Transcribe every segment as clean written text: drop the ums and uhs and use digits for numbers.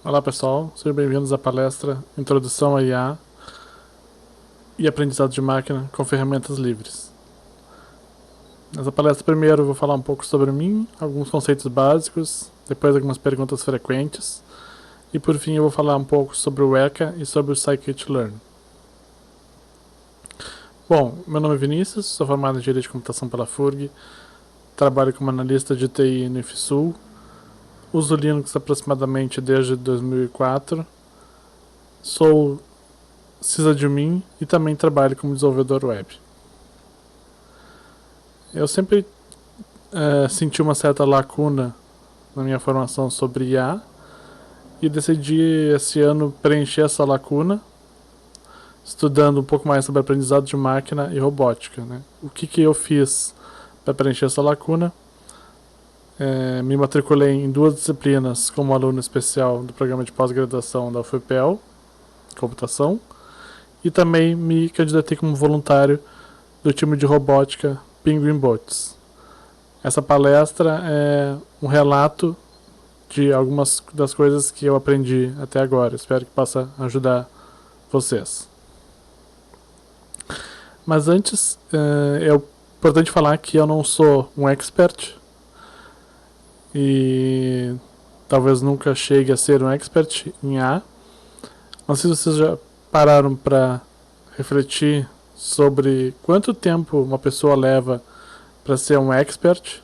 Olá pessoal, sejam bem-vindos à palestra Introdução à IA e Aprendizado de Máquina com Ferramentas Livres. Nessa palestra primeiro eu vou falar um pouco sobre mim, alguns conceitos básicos, depois algumas perguntas frequentes e por fim eu vou falar um pouco sobre o ECA e sobre o Scikit-Learn. Bom, meu nome é Vinícius, sou formado em Engenharia de Computação pela FURG, trabalho como analista de TI no IFSUL, uso Linux aproximadamente desde 2004, sou sysadmin e também trabalho como desenvolvedor web. Eu sempre senti uma certa lacuna na minha formação sobre IA e decidi esse ano preencher essa lacuna estudando um pouco mais sobre aprendizado de máquina e robótica, né? O que eu fiz para preencher essa lacuna? Me matriculei em 2 disciplinas como aluno especial do programa de pós-graduação da UFPEL, computação, e também me candidatei como voluntário do time de robótica Penguin Bots. Essa palestra é um relato de algumas das coisas que eu aprendi até agora. Espero que possa ajudar vocês. Mas antes, é importante falar que eu não sou um expert e talvez nunca chegue a ser um expert em IA. Não sei se vocês já pararam para refletir sobre quanto tempo uma pessoa leva para ser um expert,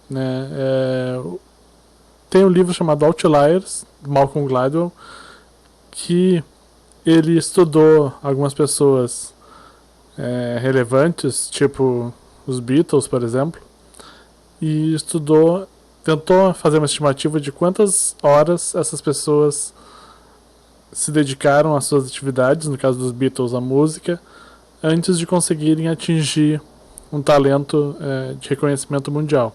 né? Tem um livro chamado Outliers, do Malcolm Gladwell, que ele estudou algumas pessoas relevantes, tipo os Beatles, por exemplo, e tentou fazer uma estimativa de quantas horas essas pessoas se dedicaram às suas atividades, no caso dos Beatles, a música, antes de conseguirem atingir um talento de reconhecimento mundial.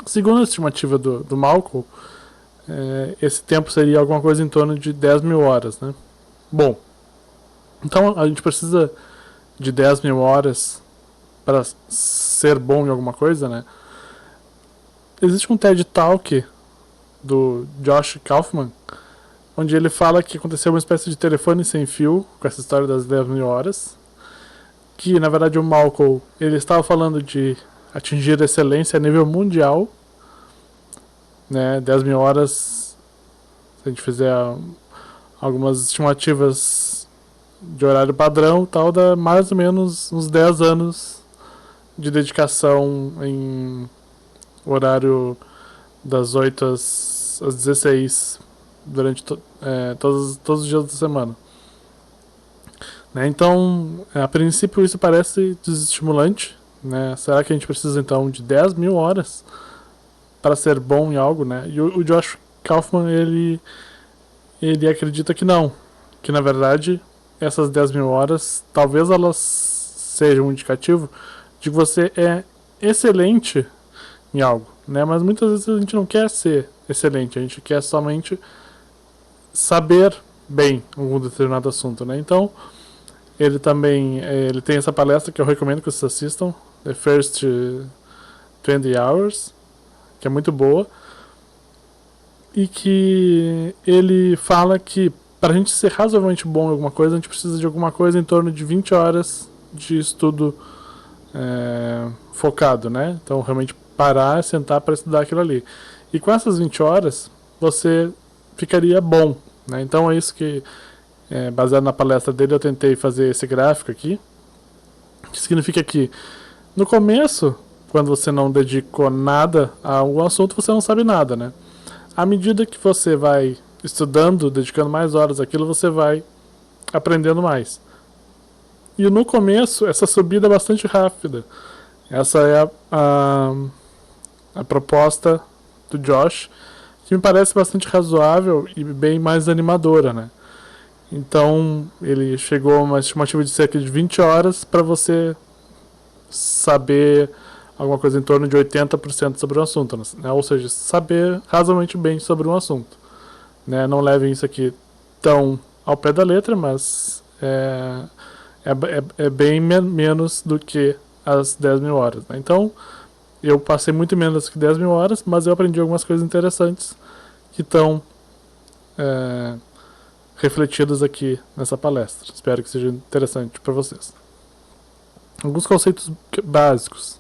Segundo a estimativa do Malcolm, esse tempo seria alguma coisa em torno de 10 mil horas, né? Bom, então a gente precisa de 10 mil horas para ser bom em alguma coisa, né? Existe um TED Talk do Josh Kaufman, onde ele fala que aconteceu uma espécie de telefone sem fio com essa história das 10 mil horas, que na verdade o Malcolm ele estava falando de atingir excelência a nível mundial, né? 10 mil horas, se a gente fizer algumas estimativas de horário padrão, tal, dá mais ou menos uns 10 anos de dedicação em horário das 8 às 16 durante todos os dias da semana. Né? Então, a princípio isso parece desestimulante. Né? Será que a gente precisa então de 10 mil horas para ser bom em algo? Né? E o Josh Kaufman ele acredita que não, que na verdade essas 10 mil horas talvez elas sejam um indicativo de que você é excelente em algo, né? Mas muitas vezes a gente não quer ser excelente, a gente quer somente saber bem algum determinado assunto, né? Então ele também ele tem essa palestra que eu recomendo que vocês assistam, The First 20 Hours, que é muito boa, e que ele fala que para a gente ser razoavelmente bom em alguma coisa, a gente precisa de alguma coisa em torno de 20 horas de estudo focado, né? Então realmente parar, sentar para estudar aquilo ali. E com essas 20 horas, você ficaria bom, né? Então é isso que, baseado na palestra dele, eu tentei fazer esse gráfico aqui, que significa que no começo, quando você não dedicou nada a algum assunto, você não sabe nada, né? À medida que você vai estudando, dedicando mais horas àquilo, você vai aprendendo mais. E no começo, essa subida é bastante rápida. Essa é a proposta do Josh, que me parece bastante razoável e bem mais animadora, né? Então, ele chegou a uma estimativa de cerca de 20 horas para você saber alguma coisa em torno de 80% sobre o assunto, né? Ou seja, saber razoavelmente bem sobre um assunto. Né? Não levem isso aqui tão ao pé da letra, mas é bem menos do que as 10 mil horas. Né? Então, eu passei muito menos que 10 mil horas, mas eu aprendi algumas coisas interessantes que estão refletidos aqui nessa palestra. Espero que seja interessante para vocês. Alguns conceitos básicos,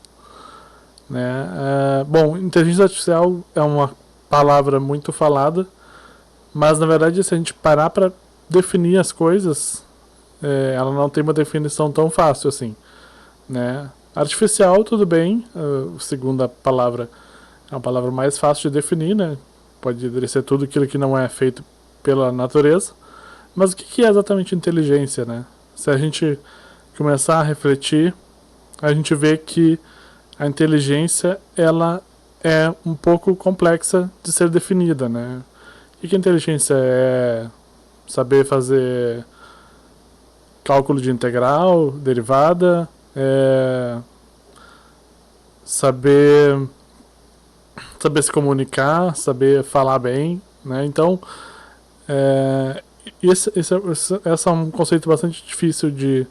né? Bom, inteligência artificial é uma palavra muito falada, mas na verdade, se a gente parar para definir as coisas, ela não tem uma definição tão fácil assim, né? Artificial, tudo bem, a segunda palavra é uma palavra mais fácil de definir, né? Pode ser tudo aquilo que não é feito pela natureza. Mas o que é exatamente inteligência, né? Se a gente começar a refletir, a gente vê que a inteligência, ela é um pouco complexa de ser definida, né? O que é inteligência? É saber fazer cálculo de integral, derivada, saber se comunicar, saber falar bem, né? Então, esse é um conceito bastante difícil de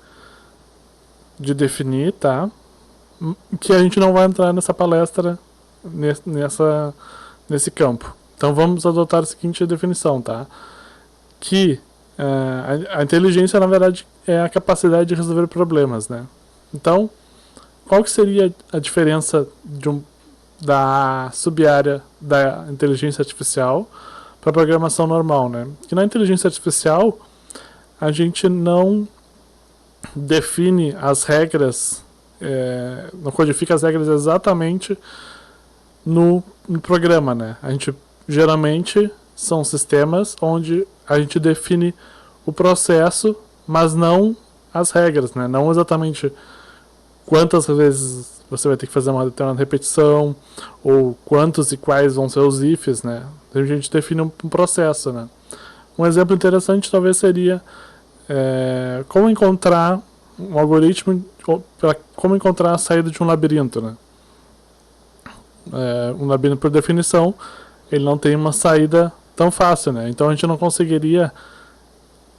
definir, tá? Que a gente não vai entrar nessa palestra nesse campo. Então vamos adotar a seguinte definição, tá? Que a inteligência, na verdade, é a capacidade de resolver problemas, né? Então, qual que seria a diferença da sub-área da inteligência artificial para a programação normal, né? Que na inteligência artificial a gente não define as regras, não codifica as regras exatamente no programa, né? A gente geralmente são sistemas onde a gente define o processo, mas não as regras, né? Não exatamente quantas vezes você vai ter que fazer uma determinada repetição, ou quantos e quais vão ser os ifs, né? A gente define um processo, né? Um exemplo interessante talvez seria como encontrar um algoritmo, como encontrar a saída de um labirinto, né? Um labirinto, por definição, ele não tem uma saída tão fácil, né? Então a gente não conseguiria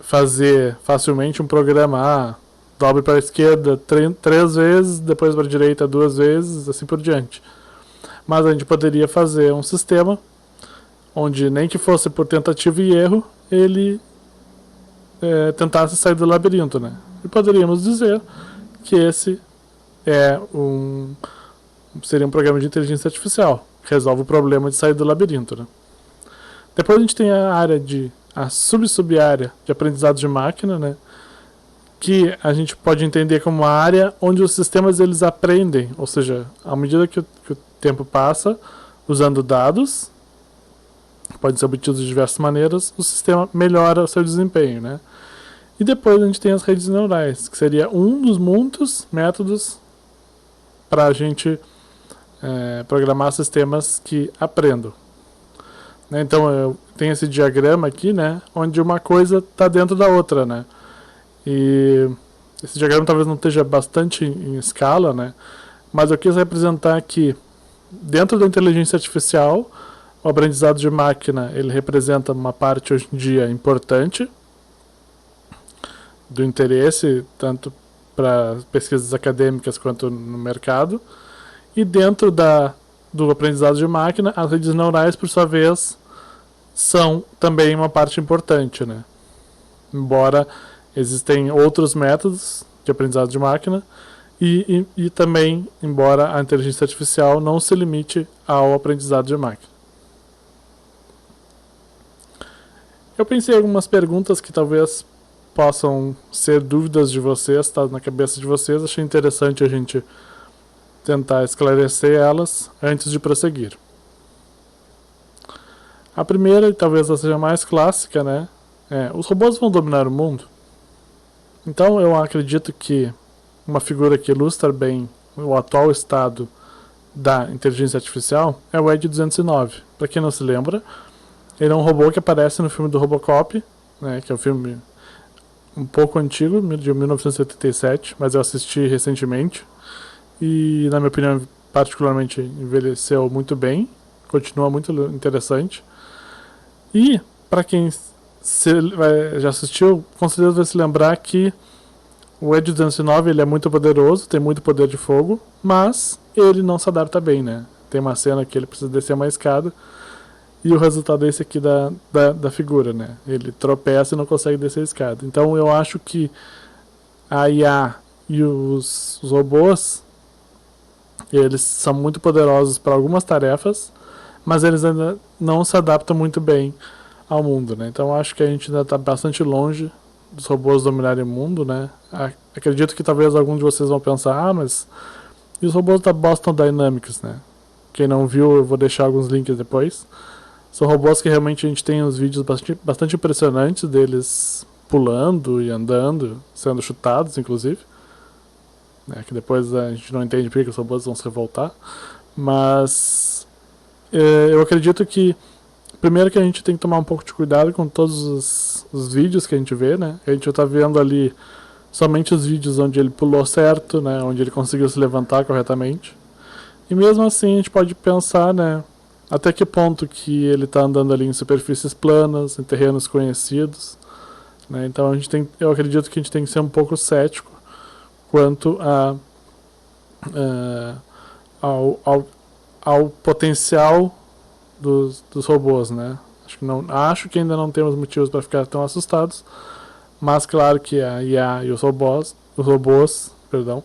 fazer facilmente um programa, dobre para a esquerda 3 vezes, depois para a direita 2 vezes, assim por diante. Mas a gente poderia fazer um sistema onde, nem que fosse por tentativa e erro, ele tentasse sair do labirinto, né? E poderíamos dizer que esse seria um programa de inteligência artificial, que resolve o problema de sair do labirinto, né? Depois a gente tem a sub-área de aprendizado de máquina, né? Que a gente pode entender como uma área onde os sistemas eles aprendem, ou seja, à medida que o tempo passa, usando dados, podem ser obtidos de diversas maneiras, o sistema melhora o seu desempenho, né? E depois a gente tem as redes neurais, que seria um dos muitos métodos para a gente programar sistemas que aprendam. Né? Então eu tenho esse diagrama aqui, né, onde uma coisa está dentro da outra, né? E esse diagrama talvez não esteja bastante em escala, né? Mas eu quis representar que dentro da inteligência artificial, o aprendizado de máquina ele representa uma parte hoje em dia importante do interesse, tanto para pesquisas acadêmicas quanto no mercado. E dentro do aprendizado de máquina, as redes neurais, por sua vez, são também uma parte importante, né? Embora existem outros métodos de aprendizado de máquina e também, embora a inteligência artificial não se limite ao aprendizado de máquina. Eu pensei em algumas perguntas que talvez possam ser dúvidas de vocês, tá na cabeça de vocês. Achei interessante a gente tentar esclarecer elas antes de prosseguir. A primeira, e talvez ela seja mais clássica, né? Os robôs vão dominar o mundo? Então eu acredito que uma figura que ilustra bem o atual estado da inteligência artificial é o Ed 209. Para quem não se lembra, ele é um robô que aparece no filme do Robocop, né, que é um filme um pouco antigo, de 1977, mas eu assisti recentemente e, na minha opinião, particularmente envelheceu muito bem, continua muito interessante. E, para quem já assistiu, com certeza vai se lembrar que o Ed 209 ele é muito poderoso, tem muito poder de fogo, mas ele não se adapta bem, né? Tem uma cena que ele precisa descer uma escada e o resultado é esse aqui da figura, né? Ele tropeça e não consegue descer a escada. Então eu acho que a IA e os robôs, eles são muito poderosos para algumas tarefas, mas eles ainda não se adaptam muito bem ao mundo, né? Então eu acho que a gente ainda está bastante longe dos robôs dominarem o mundo, né? Acredito que talvez alguns de vocês vão pensar, mas e os robôs da Boston Dynamics, né? Quem não viu, eu vou deixar alguns links depois. São robôs que realmente a gente tem uns vídeos bastante impressionantes deles pulando e andando, sendo chutados, inclusive. Né? Que depois a gente não entende por que os robôs vão se revoltar. Mas eu acredito que primeiro que a gente tem que tomar um pouco de cuidado com todos os vídeos que a gente vê, né? A gente tá vendo ali somente os vídeos onde ele pulou certo, né? Onde ele conseguiu se levantar corretamente. E mesmo assim a gente pode pensar, né? Até que ponto que ele está andando ali em superfícies planas, em terrenos conhecidos, né? Então eu acredito que a gente tem que ser um pouco cético quanto ao potencial dos robôs, né? Acho que ainda não temos motivos para ficar tão assustados, mas claro que a IA e os robôs, perdão,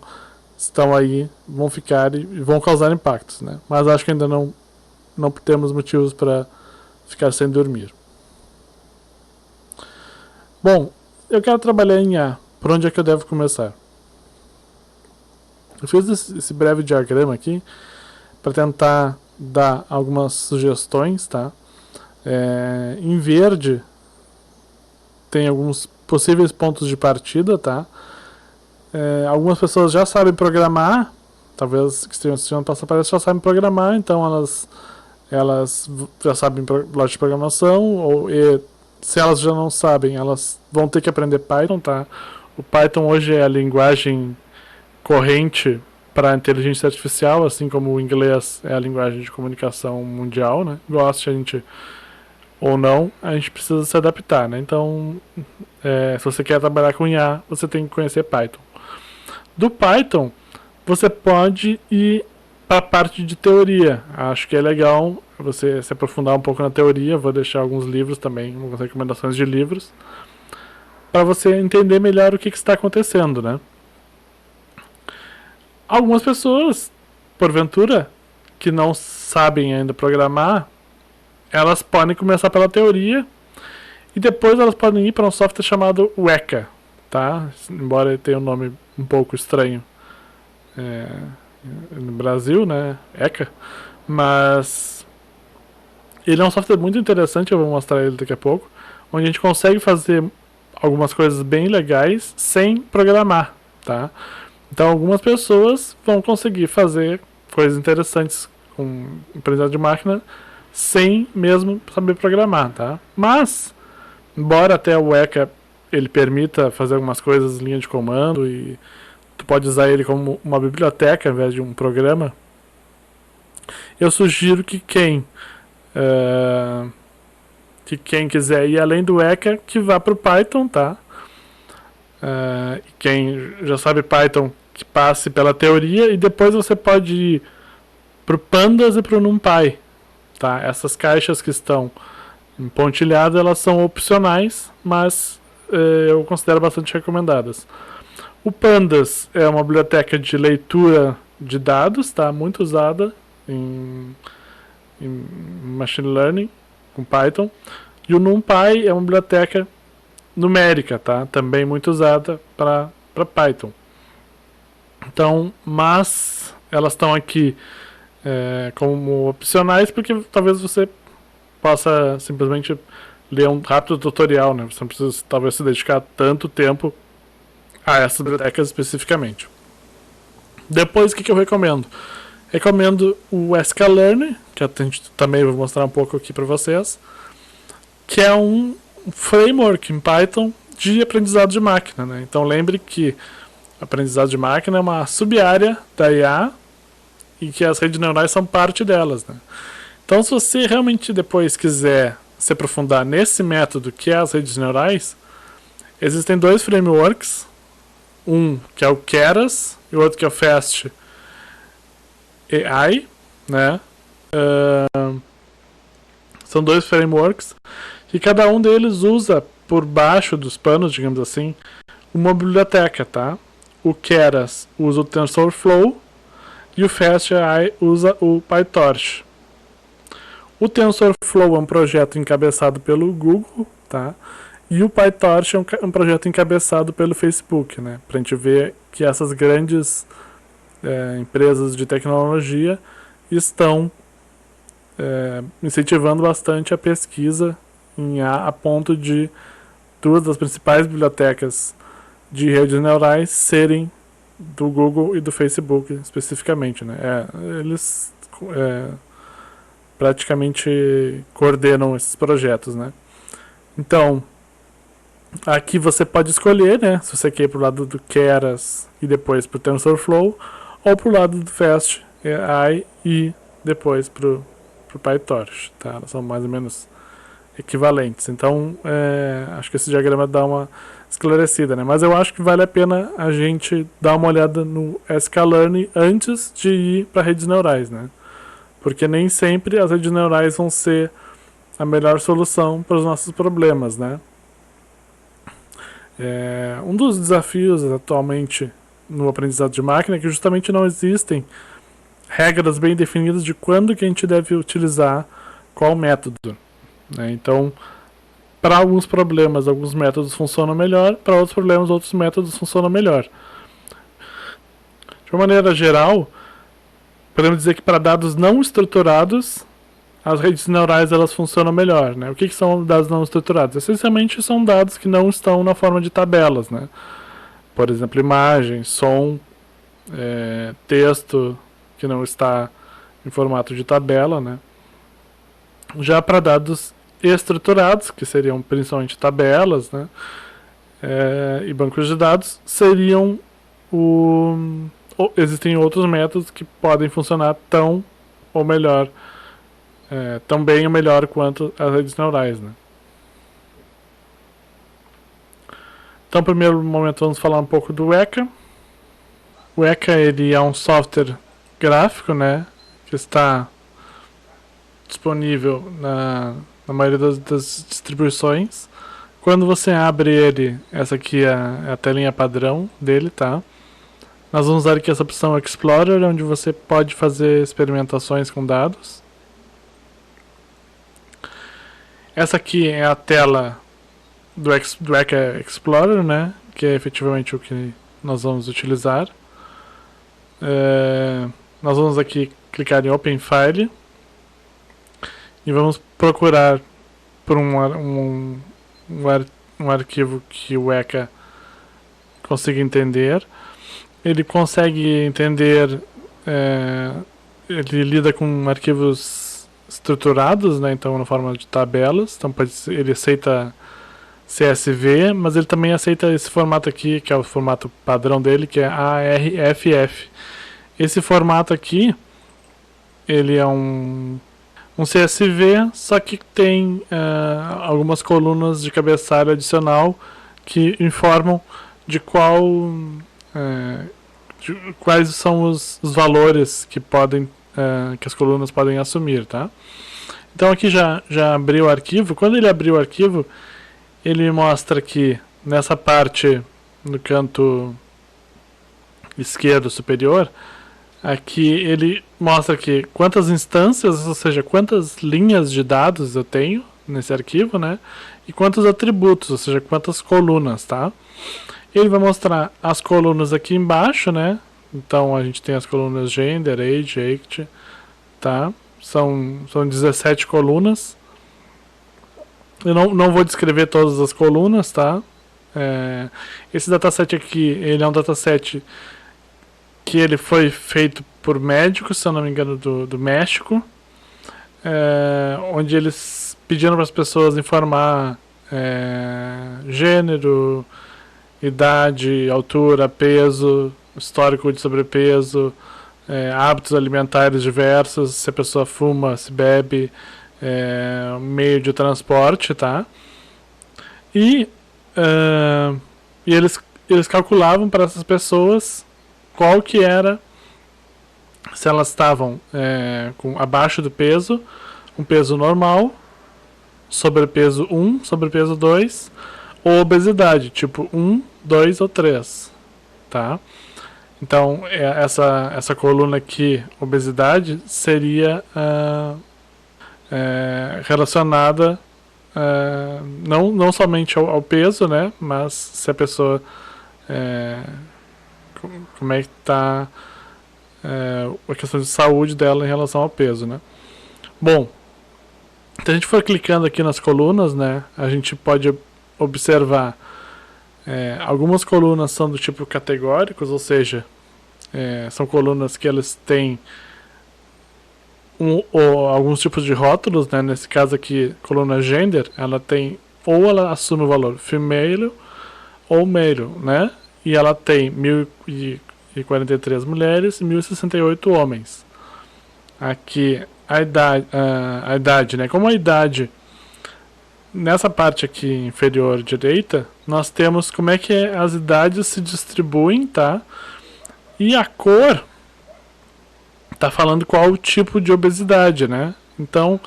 estão aí, vão ficar e vão causar impactos, né? Mas acho que ainda não temos motivos para ficar sem dormir. Bom, eu quero trabalhar em IA. Por onde é que eu devo começar? Eu fiz esse breve diagrama aqui para tentar dar algumas sugestões, tá? Em verde tem alguns possíveis pontos de partida, tá? Algumas pessoas já sabem programar, talvez que estejam assistindo Passo a Passo já sabem programar, então elas já sabem lógica de programação, e se elas já não sabem, elas vão ter que aprender Python, tá? O Python hoje é a linguagem corrente para a inteligência artificial, assim como o inglês é a linguagem de comunicação mundial, né? Goste a gente ou não, a gente precisa se adaptar, né? Então, se você quer trabalhar com IA, você tem que conhecer Python. Do Python, você pode ir para a parte de teoria. Acho que é legal você se aprofundar um pouco na teoria. Vou deixar alguns livros também, algumas recomendações de livros, para você entender melhor o que está acontecendo, né? Algumas pessoas, porventura, que não sabem ainda programar, elas podem começar pela teoria e depois elas podem ir para um software chamado Weka, tá? Embora ele tenha um nome um pouco estranho no Brasil, né? ECA, mas ele é um software muito interessante, eu vou mostrar ele daqui a pouco, onde a gente consegue fazer algumas coisas bem legais sem programar, tá? Então algumas pessoas vão conseguir fazer coisas interessantes com aprendizado de máquina sem mesmo saber programar, tá? Mas, embora até o Weka ele permita fazer algumas coisas em linha de comando e tu pode usar ele como uma biblioteca ao invés de um programa, eu sugiro que quem quiser ir além do Weka, que vá para o Python, tá? Quem já sabe Python, que passe pela teoria, e depois você pode ir para o Pandas e para o NumPy, tá? Essas caixas que estão pontilhadas, elas são opcionais, mas eu considero bastante recomendadas. O Pandas é uma biblioteca de leitura de dados, tá? Muito usada em Machine Learning com Python. E o NumPy é uma biblioteca numérica, tá? Também muito usada para Python. Então, mas elas estão aqui como opcionais, porque talvez você possa simplesmente ler um rápido tutorial, né? Você não precisa talvez se dedicar tanto tempo a essas bibliotecas especificamente. Depois, o que eu recomendo? Recomendo o sklearn, que a gente também vou mostrar um pouco aqui para vocês, que é um framework em Python de aprendizado de máquina, né? Então lembre que aprendizado de máquina é uma sub-área da IA e que as redes neurais são parte delas, né? Então, se você realmente depois quiser se aprofundar nesse método que é as redes neurais, existem dois frameworks, um que é o Keras e o outro que é o Fast AI, né? São dois frameworks e cada um deles usa por baixo dos panos, digamos assim, uma biblioteca, tá? O Keras usa o TensorFlow e o FastAI usa o PyTorch. O TensorFlow é um projeto encabeçado pelo Google, tá? E o PyTorch é um projeto encabeçado pelo Facebook, né? Pra gente ver que essas grandes empresas de tecnologia estão incentivando bastante a pesquisa em a ponto de duas das principais bibliotecas de redes neurais serem do Google e do Facebook especificamente, né? Eles praticamente coordenam esses projetos, né? Então, aqui você pode escolher, né? Se você quer ir pro lado do Keras e depois pro TensorFlow, ou pro lado do FastAI e depois pro PyTorch, tá? Elas são mais ou menos equivalentes. Então, acho que esse diagrama dá uma esclarecida, né? Mas eu acho que vale a pena a gente dar uma olhada no sklearn antes de ir para redes neurais, né? Porque nem sempre as redes neurais vão ser a melhor solução para os nossos problemas, né? Um dos desafios atualmente no aprendizado de máquina é que justamente não existem regras bem definidas de quando que a gente deve utilizar qual método, né? Então, para alguns problemas, alguns métodos funcionam melhor, para outros problemas, outros métodos funcionam melhor. De uma maneira geral, podemos dizer que para dados não estruturados, as redes neurais elas funcionam melhor, né? O que são dados não estruturados? Essencialmente são dados que não estão na forma de tabelas, né? Por exemplo, imagem, som, texto que não está em formato de tabela, né? Já para dados estruturados, que seriam principalmente tabelas, né? E bancos de dados, seriam existem outros métodos que podem funcionar tão ou melhor, tão bem ou melhor quanto as redes neurais, né? Então, no primeiro momento, vamos falar um pouco do Weka. O Weka ele é um software gráfico, né, que está disponível na maioria das distribuições. Quando você abre ele, essa aqui é a telinha padrão dele, tá? Nós vamos usar aqui essa opção Explorer, onde você pode fazer experimentações com dados. Essa aqui é a tela do Weka Explorer, né? Que é efetivamente o que nós vamos utilizar. Nós vamos aqui clicar em Open File e vamos procurar por um arquivo que o Weka consiga entender. Ele consegue entender, ele lida com arquivos estruturados, né, então na forma de tabelas, então ele aceita CSV, mas ele também aceita esse formato aqui, que é o formato padrão dele, que é ARFF. Esse formato aqui, ele é um CSV, só que tem algumas colunas de cabeçalho adicional que informam de quais são os valores que as colunas podem assumir, tá? Então aqui já abriu o arquivo. Quando ele abriu o arquivo, ele mostra que nessa parte no canto esquerdo superior, aqui ele mostra que quantas instâncias, ou seja, quantas linhas de dados eu tenho nesse arquivo, né? E quantos atributos, ou seja, quantas colunas, tá? Ele vai mostrar as colunas aqui embaixo, né? Então a gente tem as colunas gender, age, age, tá? São 17 colunas. Eu não vou descrever todas as colunas, tá? Esse dataset aqui, ele é um dataset que ele foi feito por médicos, se eu não me engano, do México, onde eles pediram para as pessoas informar gênero, idade, altura, peso, histórico de sobrepeso, hábitos alimentares diversos, se a pessoa fuma, se bebe, meio de transporte, tá? E eles calculavam para essas pessoas qual que era, se elas estavam abaixo do peso, um peso normal, sobrepeso 1, sobrepeso 2, ou obesidade, tipo 1, 2 ou 3, tá? Então, essa coluna aqui, obesidade, seria relacionada não somente ao peso, né? Mas se a pessoa... como é que está a questão de saúde dela em relação ao peso, né? Bom, se a gente for clicando aqui nas colunas, né? A gente pode observar algumas colunas são do tipo categóricos, ou seja, são colunas que elas têm ou alguns tipos de rótulos, né? Nesse caso aqui, coluna gender, ela tem, ou ela assume o valor female ou male, né? E ela tem 1.043 mulheres e 1.068 homens. Aqui a idade, né? Como a idade nessa parte aqui inferior direita, nós temos como é que as idades se distribuem, tá? E a cor tá falando qual o tipo de obesidade, né? Então,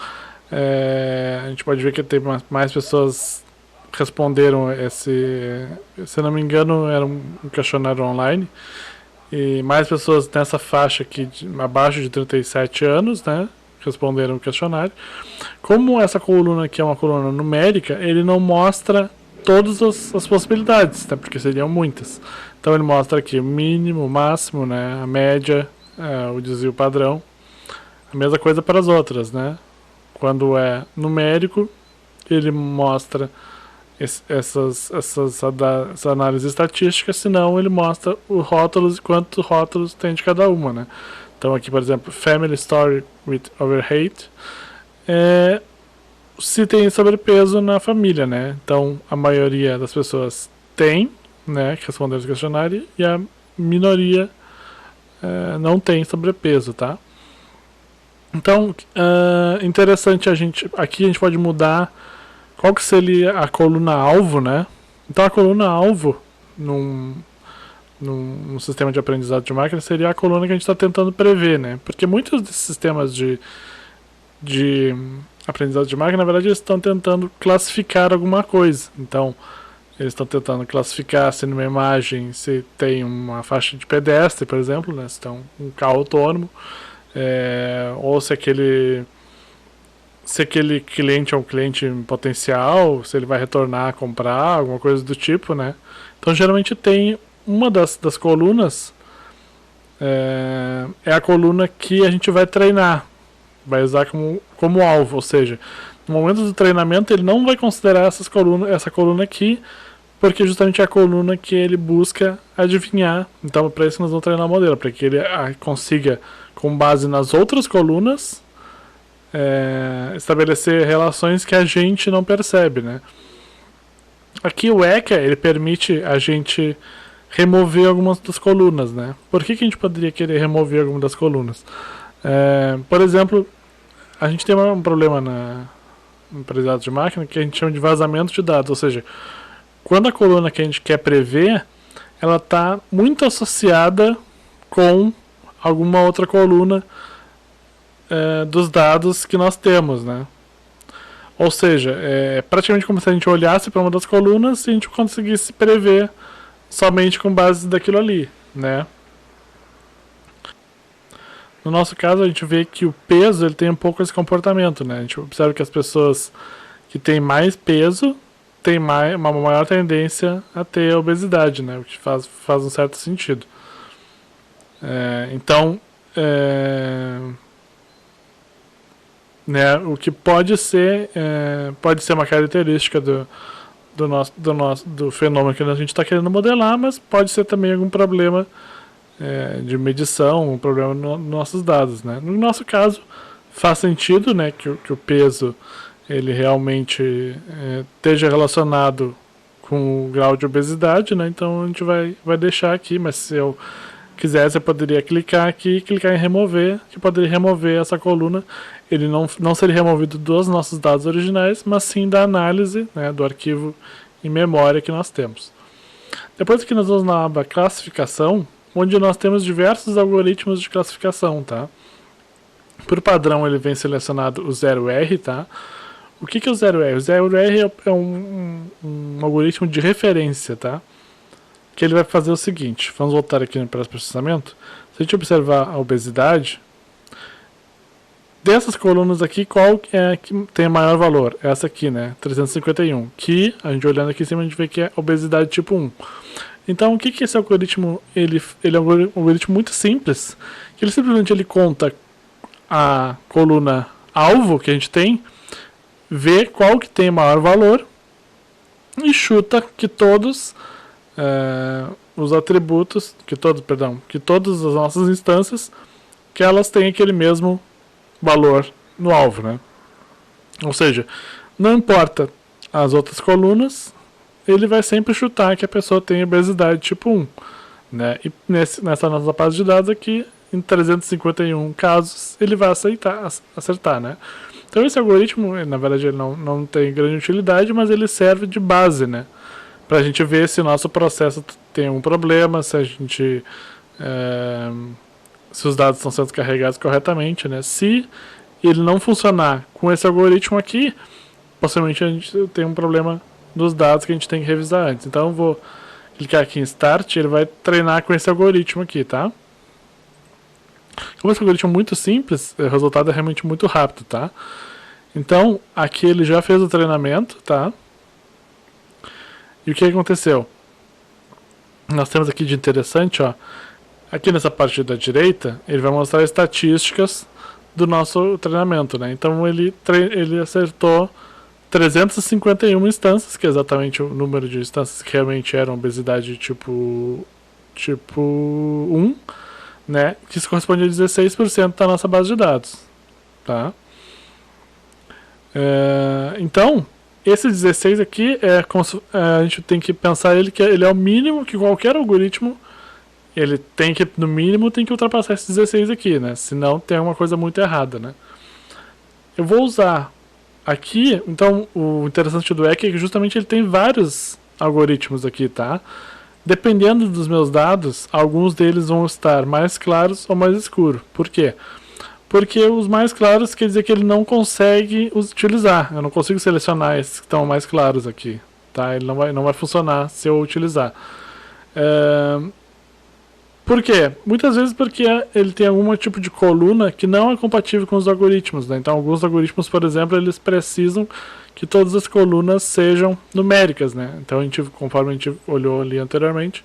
a gente pode ver que tem mais pessoas responderam se não me engano, era um questionário online, e mais pessoas nessa faixa aqui, abaixo de 37 anos, né? Responderam o questionário. Como essa coluna aqui é uma coluna numérica, ele não mostra todas as possibilidades, né? Porque seriam muitas. Então ele mostra aqui o mínimo, o máximo, né? A média, o desvio padrão. A mesma coisa para as outras, né? Quando é numérico, ele mostra essas análises estatísticas, senão ele mostra os rótulos e quantos rótulos tem de cada uma, né? Então aqui, por exemplo, Family Story with Overweight, se tem sobrepeso na família, né? Então a maioria das pessoas tem, né, que responderam esse questionário, e a minoria não tem sobrepeso, tá? Então, interessante aqui a gente pode mudar qual que seria a coluna alvo, né? Então a coluna alvo num sistema de aprendizado de máquina seria a coluna que a gente está tentando prever, né? Porque muitos desses sistemas de aprendizado de máquina, na verdade, eles estão tentando classificar alguma coisa. Então, eles estão tentando classificar se numa imagem se tem uma faixa de pedestre, por exemplo, né? Se tem um carro autônomo, ou se aquele cliente é um cliente em potencial, se ele vai retornar a comprar, alguma coisa do tipo, né? Então, geralmente tem uma das colunas é a coluna que a gente vai treinar, vai usar como alvo, ou seja, no momento do treinamento ele não vai considerar essa coluna aqui, porque justamente é a coluna que ele busca adivinhar. Então, para isso nós vamos treinar o modelo, para que ele consiga, com base nas outras colunas, estabelecer relações que a gente não percebe, né? Aqui o ECA, ele permite a gente remover algumas das colunas, né? Por que a gente poderia querer remover algumas das colunas? Por exemplo, a gente tem um problema no aprendizado de máquina que a gente chama de vazamento de dados, ou seja, quando a coluna que a gente quer prever, ela está muito associada com alguma outra coluna dos dados que nós temos, né? Ou seja, é praticamente como se a gente olhasse para uma das colunas e a gente conseguisse prever somente com base daquilo ali, né? No nosso caso, a gente vê que o peso ele tem um pouco esse comportamento, né? A gente observa que as pessoas que têm mais peso têm uma maior tendência a ter obesidade, né? O que faz um certo sentido. Então, né, o que pode ser uma característica do fenômeno que a gente está querendo modelar, mas pode ser também algum problema de medição, um problema nos nossos dados, né? No nosso caso, faz sentido, né, que o peso ele realmente esteja relacionado com o grau de obesidade, né? Então a gente vai deixar aqui, mas se eu quisesse eu poderia clicar aqui e clicar em remover, que poderia remover essa coluna. Ele não seria removido dos nossos dados originais, mas sim da análise, né, do arquivo em memória que nós temos. Depois aqui nós vamos na aba classificação, onde nós temos diversos algoritmos de classificação, tá? Por padrão ele vem selecionado o 0R, tá? o que é o zero R? O zero R é um algoritmo de referência, tá? Que ele vai fazer o seguinte, vamos voltar aqui no processamento. Se a gente observar a obesidade, dessas colunas aqui, qual é a que tem maior valor? Essa aqui, né? 351. Que, a gente olhando aqui em cima, a gente vê que é obesidade tipo 1. Então, o que é esse algoritmo? Ele é um algoritmo muito simples, que ele simplesmente conta a coluna alvo que a gente tem, vê qual que tem maior valor e chuta que todos os atributos, que todas as nossas instâncias, que elas têm aquele mesmo valor no alvo, né? Ou seja, não importa as outras colunas, ele vai sempre chutar que a pessoa tem obesidade tipo 1, né? E nessa nossa base de dados aqui, em 351 casos, ele vai acertar, né? Então esse algoritmo, na verdade, ele não tem grande utilidade, mas ele serve de base, né? Para a gente ver se o nosso processo tem algum problema, se os dados estão sendo carregados corretamente, né? Se ele não funcionar com esse algoritmo aqui, possivelmente a gente tem um problema dos dados que a gente tem que revisar antes. Então eu vou clicar aqui em Start, ele vai treinar com esse algoritmo aqui, tá? Como esse algoritmo é muito simples, o resultado é realmente muito rápido, tá? Então, aqui ele já fez o treinamento, tá? E o que aconteceu? Nós temos aqui de interessante, ó, aqui nessa parte da direita, ele vai mostrar estatísticas do nosso treinamento, né? Então ele acertou 351 instâncias, que é exatamente o número de instâncias que realmente eram obesidade tipo 1, né? Que isso corresponde a 16% da nossa base de dados, tá? Então, esse 16 aqui a gente tem que pensar que ele é o mínimo que qualquer algoritmo ele tem que, no mínimo, tem que ultrapassar esses 16 aqui, né? Senão tem alguma coisa muito errada, né? Eu vou usar aqui, então, o interessante do EC é que justamente ele tem vários algoritmos aqui, tá? Dependendo dos meus dados, alguns deles vão estar mais claros ou mais escuros. Por quê? Porque os mais claros quer dizer que ele não consegue utilizar. Eu não consigo selecionar esses que estão mais claros aqui, tá? Ele não vai funcionar se eu utilizar. Por quê? Muitas vezes porque ele tem algum tipo de coluna que não é compatível com os algoritmos, né? Então, alguns algoritmos, por exemplo, eles precisam que todas as colunas sejam numéricas, né? Então, conforme a gente olhou ali anteriormente,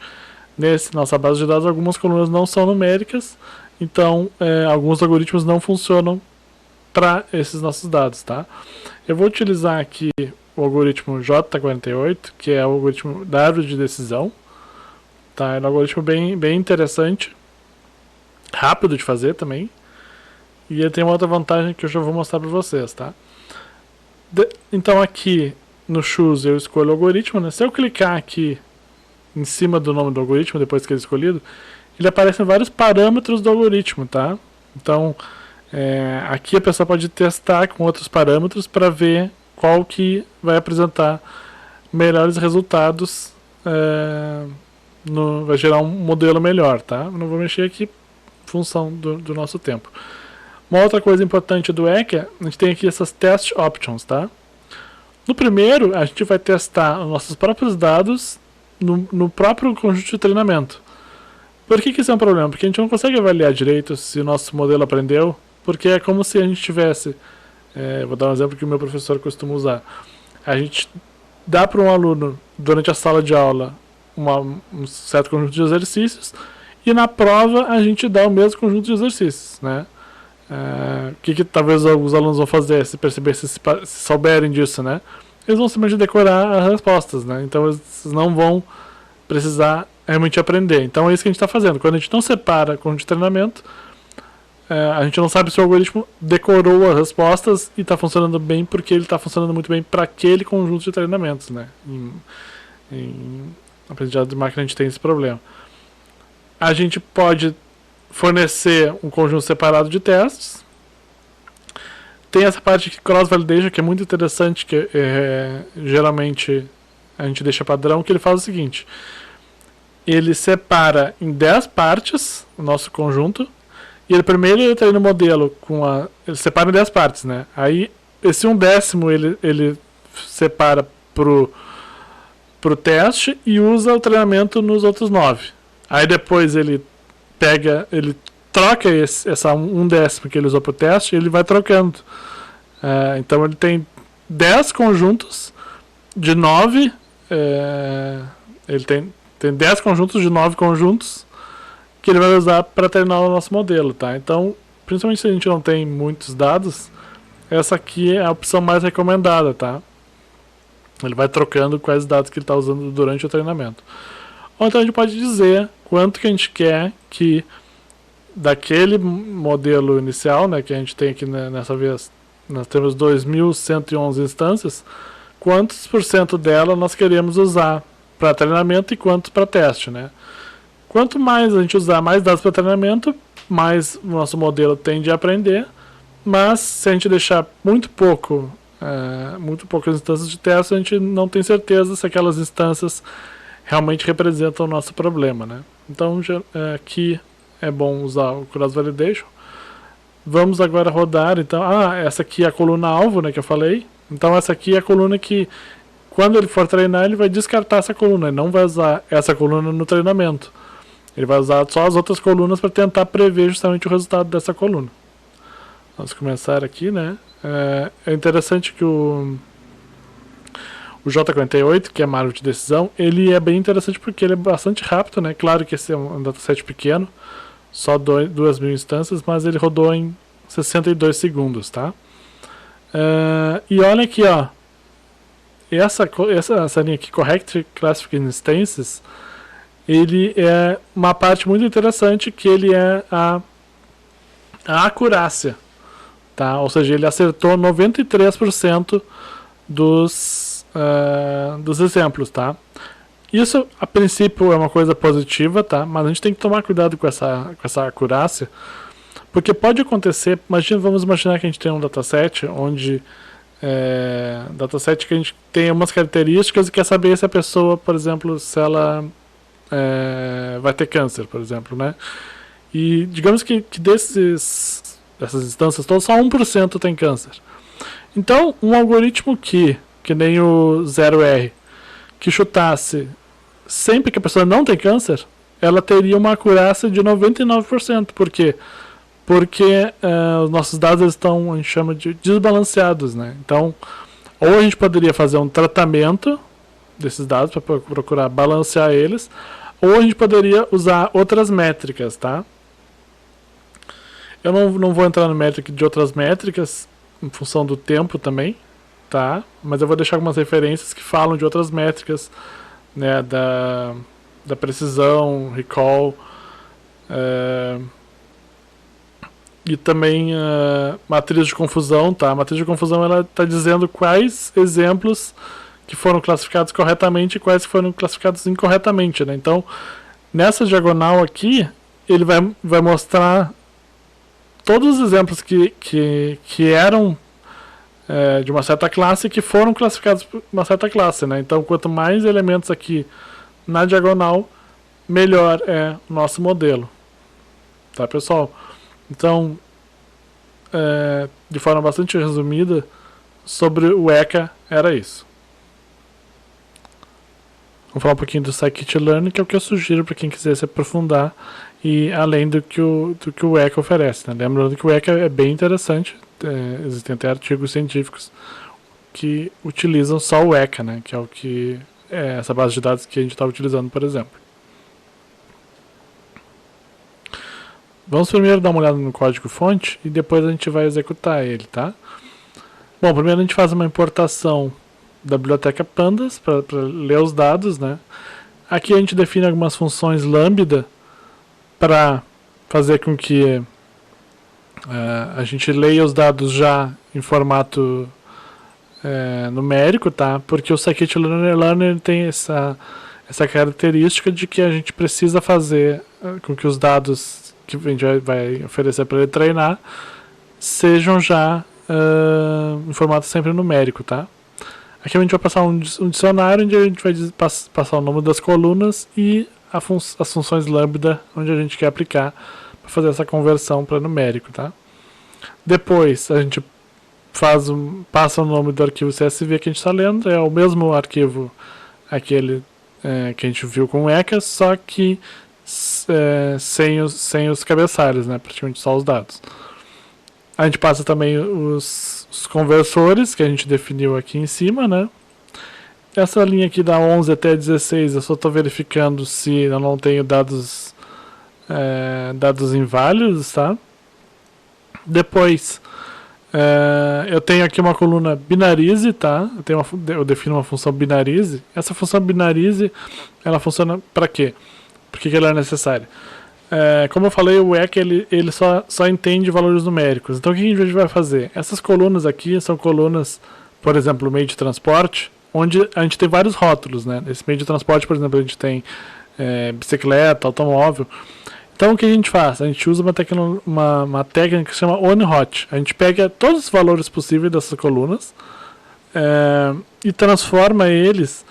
nossa base de dados, algumas colunas não são numéricas, então alguns algoritmos não funcionam para esses nossos dados, tá? Eu vou utilizar aqui o algoritmo J48, que é o algoritmo da árvore de decisão. Tá, é um algoritmo bem interessante, rápido de fazer também, e ele tem uma outra vantagem que eu já vou mostrar para vocês, tá? Então aqui no Choose eu escolho o algoritmo, né? Se eu clicar aqui em cima do nome do algoritmo, depois que ele é escolhido, ele aparece vários parâmetros do algoritmo, tá? Então aqui a pessoa pode testar com outros parâmetros para ver qual que vai apresentar melhores resultados, vai gerar um modelo melhor, tá? Não vou mexer aqui em função do nosso tempo. Uma outra coisa importante do ECA, a gente tem aqui essas test options, tá? No primeiro, a gente vai testar os nossos próprios dados no próprio conjunto de treinamento. Por que isso é um problema? Porque a gente não consegue avaliar direito se o nosso modelo aprendeu, porque é como se a gente tivesse, vou dar um exemplo que o meu professor costuma usar. A gente dá para um aluno, durante a sala de aula, um certo conjunto de exercícios, e na prova a gente dá o mesmo conjunto de exercícios, né? O que talvez os alunos vão fazer, se perceber, se souberem disso, né? Eles vão simplesmente decorar as respostas, né? Então eles não vão precisar realmente aprender. Então é isso que a gente está fazendo. Quando a gente não separa conjunto de treinamento, a gente não sabe se o algoritmo decorou as respostas e está funcionando bem porque ele está funcionando muito bem para aquele conjunto de treinamentos, né? Em aprendizado de máquina a gente tem esse problema. A gente pode fornecer um conjunto separado de testes. Tem essa parte de cross-validation que é muito interessante, que geralmente a gente deixa padrão, que ele faz o seguinte: ele separa em 10 partes o nosso conjunto, e ele primeiro treina o modelo ele separa em 10 partes, né? Aí esse 1/10 ele separa pro teste e usa o treinamento nos outros 9. Aí depois ele troca essa 1/10 que ele usou pro teste, ele vai trocando. Então ele tem 10 conjuntos de 9. Ele tem 10 conjuntos de 9 conjuntos que ele vai usar para treinar o nosso modelo, tá? Então, principalmente se a gente não tem muitos dados, essa aqui é a opção mais recomendada, tá? Ele vai trocando quais dados que ele está usando durante o treinamento. Ou então a gente pode dizer quanto que a gente quer que daquele modelo inicial, né, que a gente tem aqui nessa vez, nós temos 2.111 instâncias, quantos por cento dela nós queremos usar para treinamento e quantos para teste, né? Quanto mais a gente usar mais dados para treinamento, mais o nosso modelo tende a aprender, mas se a gente deixar muito poucas instâncias de teste, a gente não tem certeza se aquelas instâncias realmente representam o nosso problema, né? Então aqui é bom usar o Cross Validation. Vamos agora rodar, então, essa aqui é a coluna alvo, né, que eu falei. Então essa aqui é a coluna que, quando ele for treinar, ele vai descartar essa coluna, ele não vai usar essa coluna no treinamento. Ele vai usar só as outras colunas para tentar prever justamente o resultado dessa coluna. Vamos começar aqui, né? É interessante que o J48, que é uma árvore de decisão, ele é bem interessante porque ele é bastante rápido, né? Claro que esse é um dataset pequeno, só 2.000 instâncias, mas ele rodou em 62 segundos, tá? E olha aqui, ó. Essa linha aqui, Correct Classification Instances, ele é uma parte muito interessante, que ele é a acurácia, tá? Ou seja, ele acertou 93% dos exemplos, tá? Isso, a princípio, é uma coisa positiva, tá? Mas a gente tem que tomar cuidado com essa acurácia, porque pode acontecer, vamos imaginar que a gente tem um dataset onde dataset que a gente tem umas características e quer saber se a pessoa, por exemplo, se ela vai ter câncer, por exemplo, né? E digamos que dessas instâncias todas, só 1% tem câncer. Então, um algoritmo que nem o 0R, que chutasse sempre que a pessoa não tem câncer, ela teria uma acurácia de 99%. Por quê? Porque os nossos dados estão, a gente chama de desbalanceados, né? Então, ou a gente poderia fazer um tratamento desses dados para procurar balancear eles, ou a gente poderia usar outras métricas, tá? Eu não vou entrar no métrica de outras métricas, em função do tempo também, tá? Mas eu vou deixar algumas referências que falam de outras métricas, né? Da precisão, recall, e também matriz de confusão, tá? A matriz de confusão, ela está dizendo quais exemplos que foram classificados corretamente e quais foram classificados incorretamente, né? Então, nessa diagonal aqui, ele vai mostrar todos os exemplos que eram de uma certa classe e que foram classificados por uma certa classe, né? Então, quanto mais elementos aqui na diagonal, melhor é o nosso modelo. Tá, pessoal? Então, de forma bastante resumida, sobre o ECA, era isso. Vamos falar um pouquinho do Scikit-Learn, que é o que eu sugiro para quem quiser se aprofundar, e além do que o ECA oferece, né? Lembrando que o ECA é bem interessante, existem até artigos científicos que utilizam só o ECA, né? Que é o que essa base de dados que a gente está utilizando, por exemplo. Vamos primeiro dar uma olhada no código-fonte e depois a gente vai executar ele, tá? Bom, primeiro a gente faz uma importação da biblioteca Pandas para ler os dados, né? Aqui a gente define algumas funções lambda para fazer com que a gente leia os dados já em formato numérico, tá? Porque o Scikit-Learn tem essa característica de que a gente precisa fazer com que os dados que a gente vai oferecer para ele treinar sejam já em formato sempre numérico, tá? Aqui a gente vai passar um dicionário onde a gente vai passar o nome das colunas e as funções lambda onde a gente quer aplicar para fazer essa conversão para numérico, tá? Depois a gente passa o nome do arquivo CSV que a gente está lendo, é o mesmo arquivo aquele que a gente viu com o ECA, só que sem os cabeçalhos, né? Praticamente só os dados. A gente passa também os conversores que a gente definiu aqui em cima, né? Essa linha aqui da 11 até 16 eu só estou verificando se eu não tenho dados inválidos, tá? Depois eu tenho aqui uma coluna binarize, tá? Eu defino uma função binarize. Essa função binarize, ela funciona para quê? Por que ela é necessária? Como eu falei, o ECA ele só entende valores numéricos. Então o que a gente vai fazer? Essas colunas aqui são colunas, por exemplo, meio de transporte, onde a gente tem vários rótulos, né? Nesse meio de transporte, por exemplo, a gente tem bicicleta, automóvel. Então o que a gente faz? A gente usa uma técnica que se chama on-hot. A gente pega todos os valores possíveis dessas colunas e transforma eles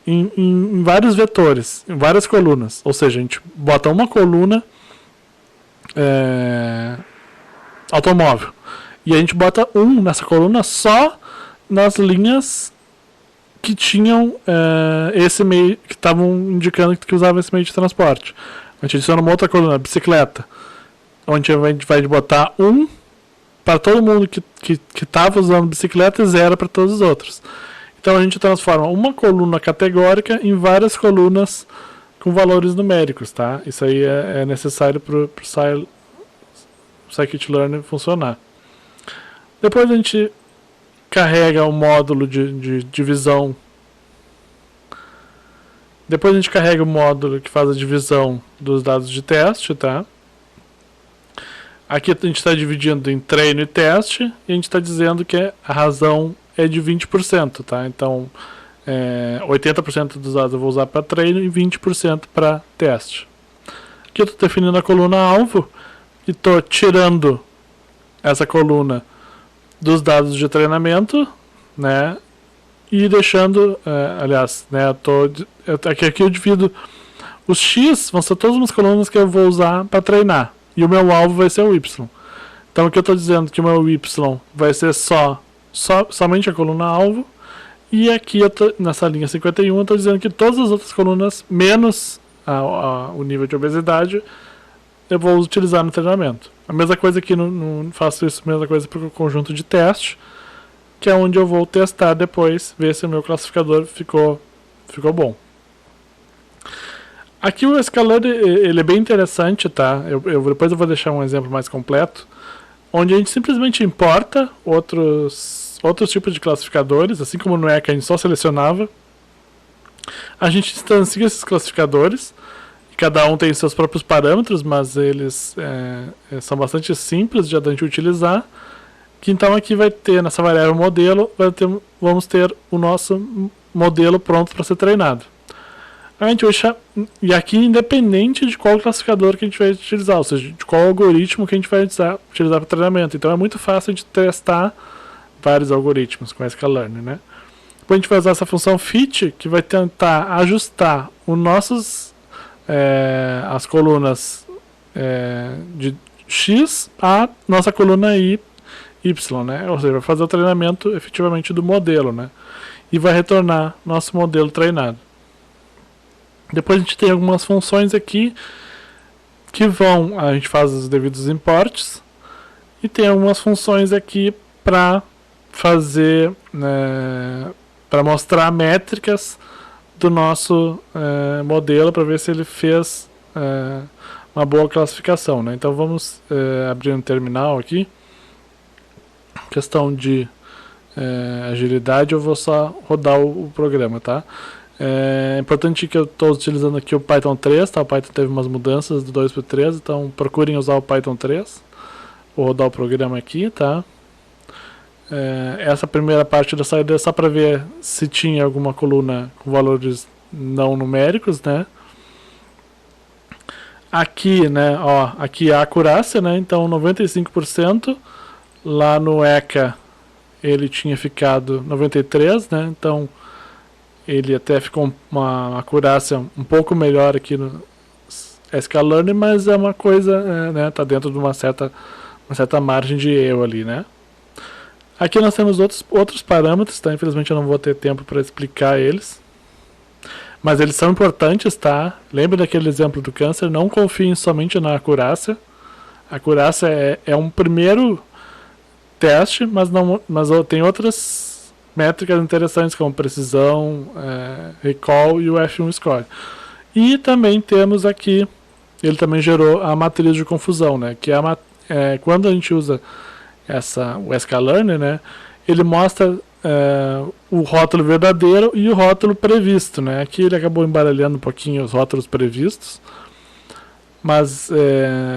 em vários vetores, em várias colunas. Ou seja, a gente bota uma coluna automóvel e a gente bota nessa coluna só nas linhas que tinham esse meio, que estavam indicando que usava esse meio de transporte. A gente adiciona uma outra coluna, bicicleta, onde a gente vai botar para todo mundo que estava usando bicicleta e 0 para todos os outros. Então a gente transforma uma coluna categórica em várias colunas com valores numéricos, tá? Isso aí é necessário para o scikit-learn funcionar. Depois a gente carrega o módulo de divisão. Depois a gente carrega o módulo que faz a divisão dos dados de teste, tá? Aqui a gente está dividindo em treino e teste, e a gente está dizendo que a razão é de 20%, tá? Então, 80% dos dados eu vou usar para treino e 20% para teste. Aqui eu estou definindo a coluna alvo e estou tirando essa coluna dos dados de treinamento, né? E deixando, aliás, né? Aqui eu divido os X, vão ser todas as colunas que eu vou usar para treinar. E o meu alvo vai ser o Y. Então aqui eu estou dizendo que o meu Y vai ser somente a coluna alvo. E aqui nessa linha 51 eu estou dizendo que todas as outras colunas, menos o nível de obesidade, eu vou utilizar no treinamento. A mesma coisa aqui, faço isso, a mesma coisa para o conjunto de teste, que é onde eu vou testar depois, ver se o meu classificador ficou bom. Aqui o Scikit-learn ele é bem interessante, tá? Depois eu vou deixar um exemplo mais completo, onde a gente simplesmente importa outros tipos de classificadores, assim como no ECA a gente só selecionava. A gente instancia esses classificadores, e cada um tem seus próprios parâmetros, mas eles são bastante simples de a gente utilizar. Que então aqui vai ter, nessa variável modelo, vamos ter o nosso modelo pronto para ser treinado. A gente vai e aqui independente de qual classificador que a gente vai utilizar, ou seja, de qual algoritmo que a gente vai utilizar para treinamento. Então é muito fácil de testar vários algoritmos com sklearn, né? Depois a gente vai usar essa função fit, que vai tentar ajustar as colunas de X a nossa coluna Y, né? Ou seja, vai fazer o treinamento efetivamente do modelo, né? E vai retornar nosso modelo treinado. Depois a gente tem algumas funções aqui que a gente faz os devidos imports, e tem algumas funções aqui para fazer, para mostrar métricas do nosso modelo, para ver se ele fez uma boa classificação, né? Então vamos abrir um terminal aqui. Questão de agilidade, eu vou só rodar o programa, tá? É importante que eu estou utilizando aqui o Python 3, tá? O Python teve umas mudanças do 2 para o 3, então procurem usar o Python 3. Vou rodar o programa aqui, tá? Essa primeira parte da saída é só para ver se tinha alguma coluna com valores não numéricos, né? Aqui, né, aqui a acurácia, né? Então 95%, lá no ECA ele tinha ficado 93%, né? Então ele até ficou uma acurácia um pouco melhor aqui no sklearn, mas é uma coisa, né, tá dentro de uma certa margem de erro ali, né? Aqui nós temos outros parâmetros, tá? Infelizmente eu não vou ter tempo para explicar eles. Mas eles são importantes, tá? Lembre daquele exemplo do câncer, não confiem somente na acurácia. A acurácia é um primeiro teste, mas tem outras métricas interessantes, como precisão, recall e o F1 score. E também temos aqui, ele também gerou a matriz de confusão, né? Que quando a gente usa o sklearner, né? Ele mostra o rótulo verdadeiro e o rótulo previsto, né? Aqui ele acabou embaralhando um pouquinho os rótulos previstos, mas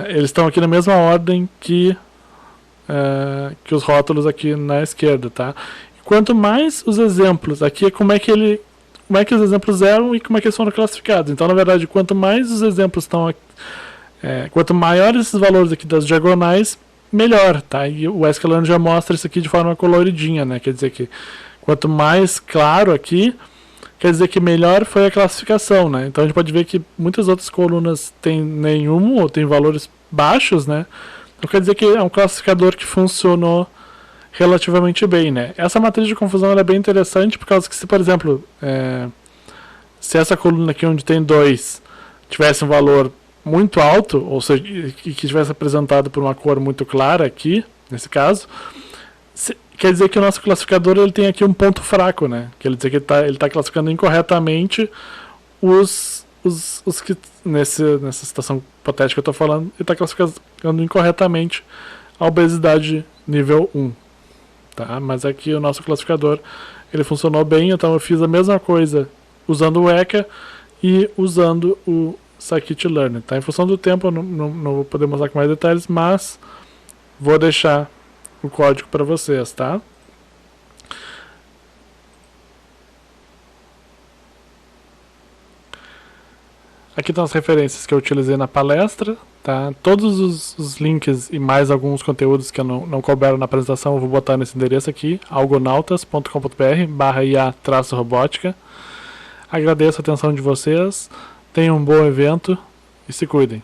eles estão aqui na mesma ordem que os rótulos aqui na esquerda, tá? E quanto mais os exemplos, aqui é como é que os exemplos eram e como é que eles foram classificados. Então, na verdade, quanto mais os exemplos estão aqui, quanto maiores esses valores aqui das diagonais, melhor, tá? E o sklearner já mostra isso aqui de forma coloridinha, né? Quer dizer que quanto mais claro aqui, quer dizer que melhor foi a classificação, né? Então a gente pode ver que muitas outras colunas têm nenhum ou tem valores baixos, né? Então quer dizer que é um classificador que funcionou relativamente bem, né? Essa matriz de confusão ela é bem interessante por causa que se, por exemplo, se essa coluna aqui onde tem 2 tivesse um valor muito alto, ou seja, que tivesse apresentado por uma cor muito clara aqui, nesse caso, quer dizer que o nosso classificador ele tem aqui um ponto fraco, né? Quer dizer que ele está classificando incorretamente os que, nessa situação hipotética que eu estou falando, ele está classificando incorretamente a obesidade nível 1. Tá? Mas aqui o nosso classificador ele funcionou bem, então eu fiz a mesma coisa usando o ECA e usando o scikit-learner. Tá? Em função do tempo eu não vou poder mostrar com mais detalhes, mas vou deixar o código para vocês, tá? Aqui estão as referências que eu utilizei na palestra, tá? Todos os links e mais alguns conteúdos que eu não couberam na apresentação eu vou botar nesse endereço aqui, algonautas.com.br/ia-robótica. Agradeço a atenção de vocês, tenham um bom evento e se cuidem.